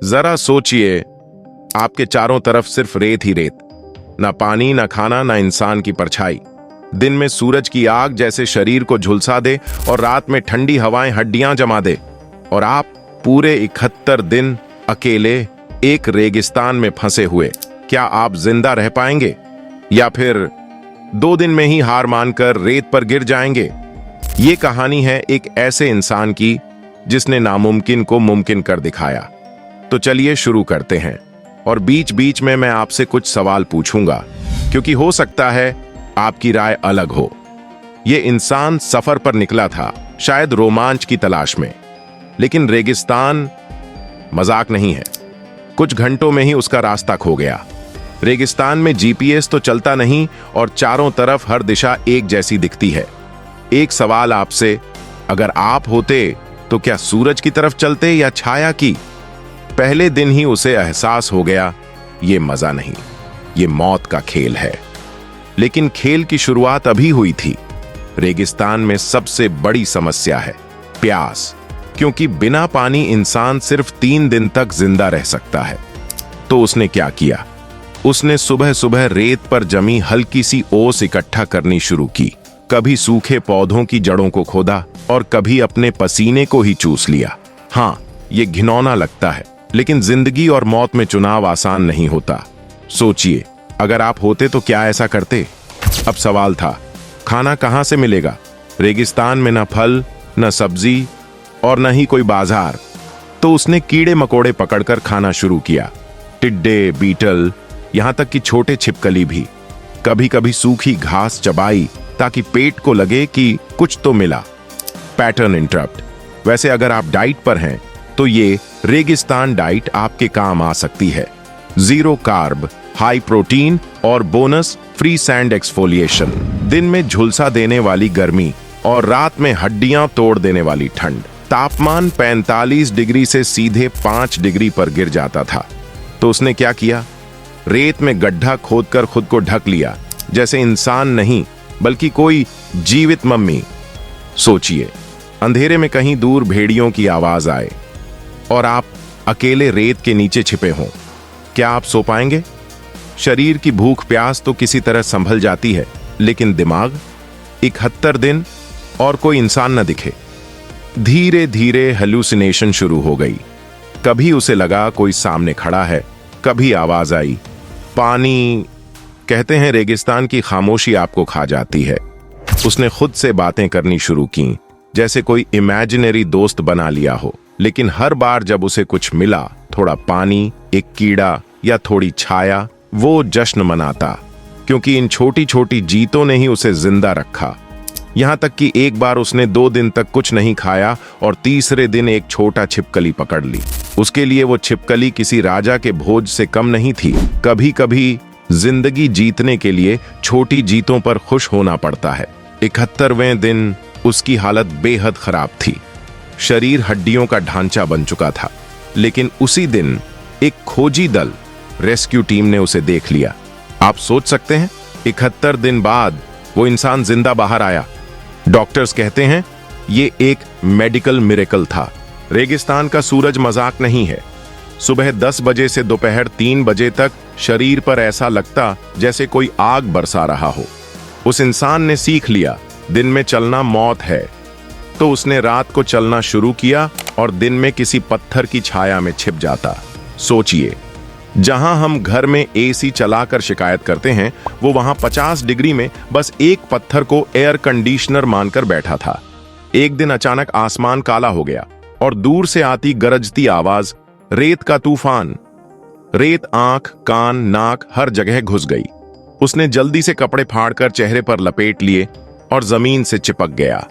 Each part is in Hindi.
जरा सोचिए, आपके चारों तरफ सिर्फ रेत ही रेत, ना पानी, ना खाना, ना इंसान की परछाई। दिन में सूरज की आग जैसे शरीर को झुलसा दे और रात में ठंडी हवाएं हड्डियां जमा दे, और आप पूरे 71 दिन अकेले एक रेगिस्तान में फंसे हुए। क्या आप जिंदा रह पाएंगे, या फिर 2 दिन में ही हार मानकर रेत पर गिर जाएंगे? ये कहानी है एक ऐसे इंसान की जिसने नामुमकिन को मुमकिन कर दिखाया। तो चलिए शुरू करते हैं, और बीच बीच में मैं आपसे कुछ सवाल पूछूंगा, क्योंकि हो सकता है आपकी राय अलग हो। ये इंसान सफर पर निकला था, शायद रोमांच की तलाश में, लेकिन रेगिस्तान मजाक नहीं है। कुछ घंटों में ही उसका रास्ता खो गया। रेगिस्तान में जीपीएस तो चलता नहीं और चारों तरफ हर दिशा एक जैसी दिखती है। एक सवाल आपसे, अगर आप होते तो क्या सूरज की तरफ चलते या छाया की? पहले दिन ही उसे एहसास हो गया, ये मजा नहीं, ये मौत का खेल है। लेकिन खेल की शुरुआत अभी हुई थी। रेगिस्तान में सबसे बड़ी समस्या है प्यास, क्योंकि बिना पानी इंसान सिर्फ 3 दिन तक जिंदा रह सकता है। तो उसने क्या किया? उसने सुबह सुबह रेत पर जमी हल्की सी ओस इकट्ठा करनी शुरू की। कभी सूखे पौधों की जड़ों को खोदा और कभी अपने पसीने को ही चूस लिया। हाँ, ये घिनौना लगता है, लेकिन जिंदगी और मौत में चुनाव आसान नहीं होता। सोचिए, अगर आप होते तो क्या ऐसा करते? अब सवाल था, खाना कहां से मिलेगा? रेगिस्तान में न फल, न सब्जी और न ही कोई बाजार। तो उसने कीड़े मकोड़े पकड़कर खाना शुरू किया। टिड्डे, बीटल, यहां तक कि छोटे छिपकली भी। कभी कभी सूखी घास चबाई ताकि पेट को लगे कि कुछ तो मिला। Pattern interrupt. वैसे अगर आप डाइट पर हैं तो ये रेगिस्तान डाइट आपके काम आ सकती है। 0 कार्ब, हाई प्रोटीन और बोनस फ्री सैंड एक्सफोलिएशन। दिन में झुलसा देने वाली गर्मी और रात में हड्डियां तोड़ देने वाली ठंड। तापमान 45 डिग्री से सीधे 5 डिग्री पर गिर जाता था। तो उसने क्या किया? रेत में गड्ढा खोदकर खुद को ढक लिया, जैसे इंसान नहीं बल्कि कोई जीवित मम्मी। सोचिए, अंधेरे में कहीं दूर भेड़ियों की आवाज आए और आप अकेले रेत के नीचे छिपे हों। क्या आप सो पाएंगे? शरीर की भूख प्यास तो किसी तरह संभल जाती है, लेकिन दिमाग? 71 दिन और कोई इंसान न दिखे। धीरे धीरे हेलुसिनेशन शुरू हो गई। कभी उसे लगा कोई सामने खड़ा है, कभी आवाज आई, पानी। कहते हैं रेगिस्तान की खामोशी आपको खा जाती है। उसने खुद से बातें करनी शुरू की, जैसे कोई इमेजिनरी दोस्त बना लिया हो। लेकिन हर बार जब उसे कुछ मिला, थोड़ा पानी, एक कीड़ा या थोड़ी छाया, वो जश्न मनाता, क्योंकि इन छोटी छोटी जीतों ने ही उसे जिंदा रखा। यहां तक कि एक बार उसने 2 दिन तक कुछ नहीं खाया और तीसरे दिन एक छोटा छिपकली पकड़ ली। उसके लिए वो छिपकली किसी राजा के भोज से कम नहीं थी। कभी कभी जिंदगी जीतने के लिए छोटी जीतों पर खुश होना पड़ता है। 71वें दिन उसकी हालत बेहद खराब थी। शरीर हड्डियों का ढांचा बन चुका था। लेकिन उसी दिन एक खोजी दल, रेस्क्यू टीम ने उसे देख लिया। आप सोच सकते हैं, 71 दिन बाद वो इंसान जिंदा बाहर आया। डॉक्टर्स कहते हैं ये एक मेडिकल मिरेकल था। रेगिस्तान का सूरज मजाक नहीं है। सुबह 10 बजे से दोपहर 3 बजे तक शरीर पर ऐसा लगता जैसे कोई आग बरसा रहा हो। उस इंसान ने सीख लिया, दिन में चलना मौत है। तो उसने रात को चलना शुरू किया और दिन में किसी पत्थर की छाया में छिप जाता। सोचिए, जहां हम घर में एसी चलाकर शिकायत करते हैं, वो वहां 50 डिग्री में बस एक पत्थर को एयर कंडीशनर मानकर बैठा था। एक दिन अचानक आसमान काला हो गया और दूर से आती गरजती आवाज, रेत का तूफान। रेत आंख, कान, नाक हर जगह घुस गई। उसने जल्दी से कपड़े फाड़कर चेहरे पर लपेट लिए और जमीन से चिपक गया।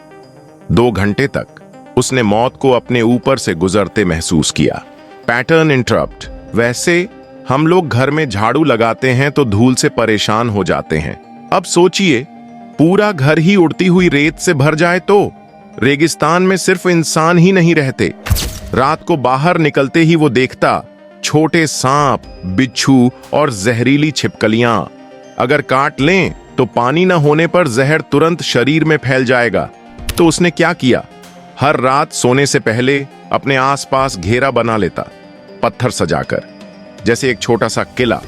2 घंटे तक उसने मौत को अपने ऊपर से गुजरते महसूस किया। Pattern interrupt. वैसे हम लोग घर में झाड़ू लगाते हैं तो धूल से परेशान हो जाते हैं। अब सोचिए, पूरा घर ही उड़ती हुई रेत से भर जाए तो? रेगिस्तान में सिर्फ इंसान ही नहीं रहते। रात को बाहर निकलते ही वो देखता छोटे सांप, बिच्छू और जहरीली छिपकलियां। अगर काट लें तो पानी न होने पर जहर तुरंत शरीर में फैल जाएगा। तो उसने क्या किया? हर रात सोने से पहले अपने आसपास घेरा बना लेता, पत्थर सजाकर, जैसे एक छोटा सा किला।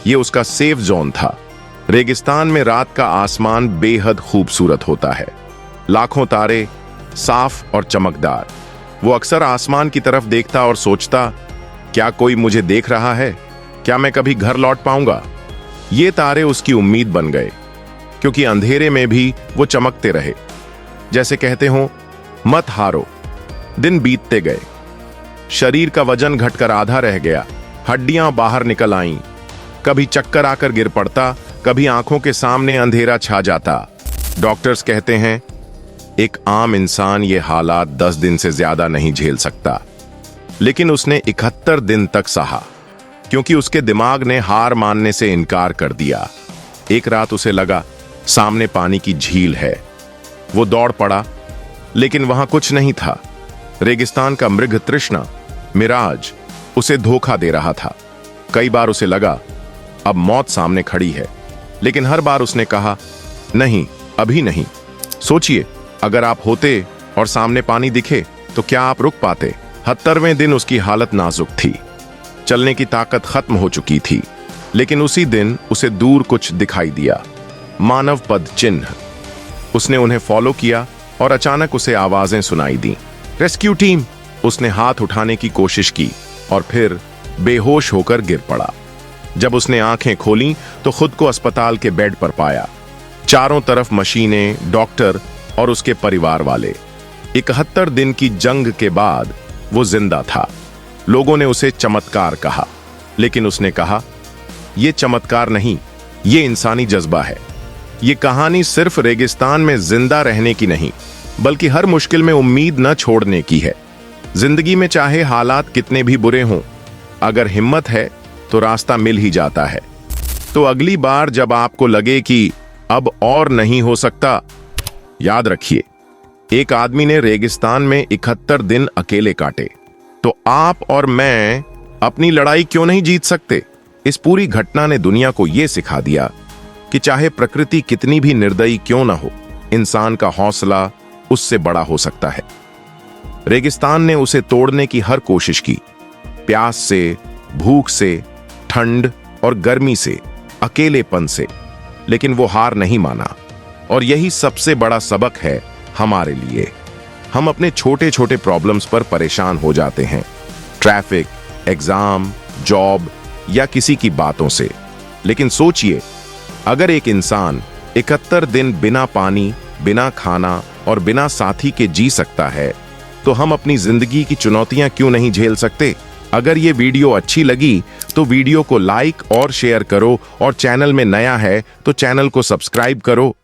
ये उसका सेफ जोन था। रेगिस्तान में रात का आसमान बेहद खूबसूरत होता है, लाखों तारे, साफ और चमकदार। वो अक्सर आसमान की तरफ देखता और सोचता, क्या कोई मुझे देख रहा है? क्या मैं कभी घर लौट पाऊंगा? ये तारे उसकी उम्मीद बन गए, क्योंकि अंधेरे में भी वो चमकते रहे। जैसे कहते हो, मत हारो। दिन बीतते गए। शरीर का वजन घटकर आधा रह गया, हड्डियां बाहर निकल आईं। कभी चक्कर आकर गिर पड़ता, कभी आंखों के सामने अंधेरा छा जाता। डॉक्टर्स कहते हैं, एक आम इंसान ये हालात 10 दिन से ज्यादा नहीं झेल सकता। लेकिन उसने 71 दिन तक सहा, क्योंकि उसके दिमाग ने हार मानने से इनकार कर दिया। एक रात उसे लगा सामने पानी की झील है। वो दौड़ पड़ा, लेकिन वहां कुछ नहीं था। रेगिस्तान का मृग तृष्णा, मिराज, उसे धोखा दे रहा था। कई बार उसे लगा अब मौत सामने खड़ी है, लेकिन हर बार उसने कहा, नहीं, अभी नहीं। सोचिए, अगर आप होते और सामने पानी दिखे तो क्या आप रुक पाते? 70वें दिन उसकी हालत नाजुक थी। चलने की ताकत खत्म हो चुकी थी। लेकिन उसी दिन उसे दूर कुछ दिखाई दिया, मानव पद चिन्ह। उसने उन्हें फॉलो किया और अचानक उसे आवाजें सुनाई दी, रेस्क्यू टीम। उसने हाथ उठाने की कोशिश की और फिर बेहोश होकर गिर पड़ा। जब उसने आंखें खोलीं तो खुद को अस्पताल के बेड पर पाया। चारों तरफ मशीनें, डॉक्टर और उसके परिवार वाले। 71 दिन की जंग के बाद वो जिंदा था। लोगों ने उसे चमत्कार कहा, लेकिन उसने कहा, यह चमत्कार नहीं, ये इंसानी जज्बा है। ये कहानी सिर्फ रेगिस्तान में जिंदा रहने की नहीं, बल्कि हर मुश्किल में उम्मीद न छोड़ने की है। जिंदगी में चाहे हालात कितने भी बुरे हों, अगर हिम्मत है तो रास्ता मिल ही जाता है। तो अगली बार जब आपको लगे कि अब और नहीं हो सकता, याद रखिए, एक आदमी ने रेगिस्तान में 71 दिन अकेले काटे। तो आप और मैं अपनी लड़ाई क्यों नहीं जीत सकते? इस पूरी घटना ने दुनिया को यह सिखा दिया कि चाहे प्रकृति कितनी भी निर्दयी क्यों ना हो, इंसान का हौसला उससे बड़ा हो सकता है। रेगिस्तान ने उसे तोड़ने की हर कोशिश की, प्यास से, भूख से, ठंड और गर्मी से, अकेलेपन से, लेकिन वो हार नहीं माना। और यही सबसे बड़ा सबक है हमारे लिए। हम अपने छोटे छोटे प्रॉब्लम्स पर परेशान हो जाते हैं, ट्रैफिक, एग्जाम, जॉब या किसी की बातों से। लेकिन सोचिए, अगर एक इंसान 71 दिन बिना पानी, बिना खाना और बिना साथी के जी सकता है, तो हम अपनी जिंदगी की चुनौतियां क्यों नहीं झेल सकते? अगर ये वीडियो अच्छी लगी तो वीडियो को लाइक और शेयर करो, और चैनल में नया है तो चैनल को सब्सक्राइब करो।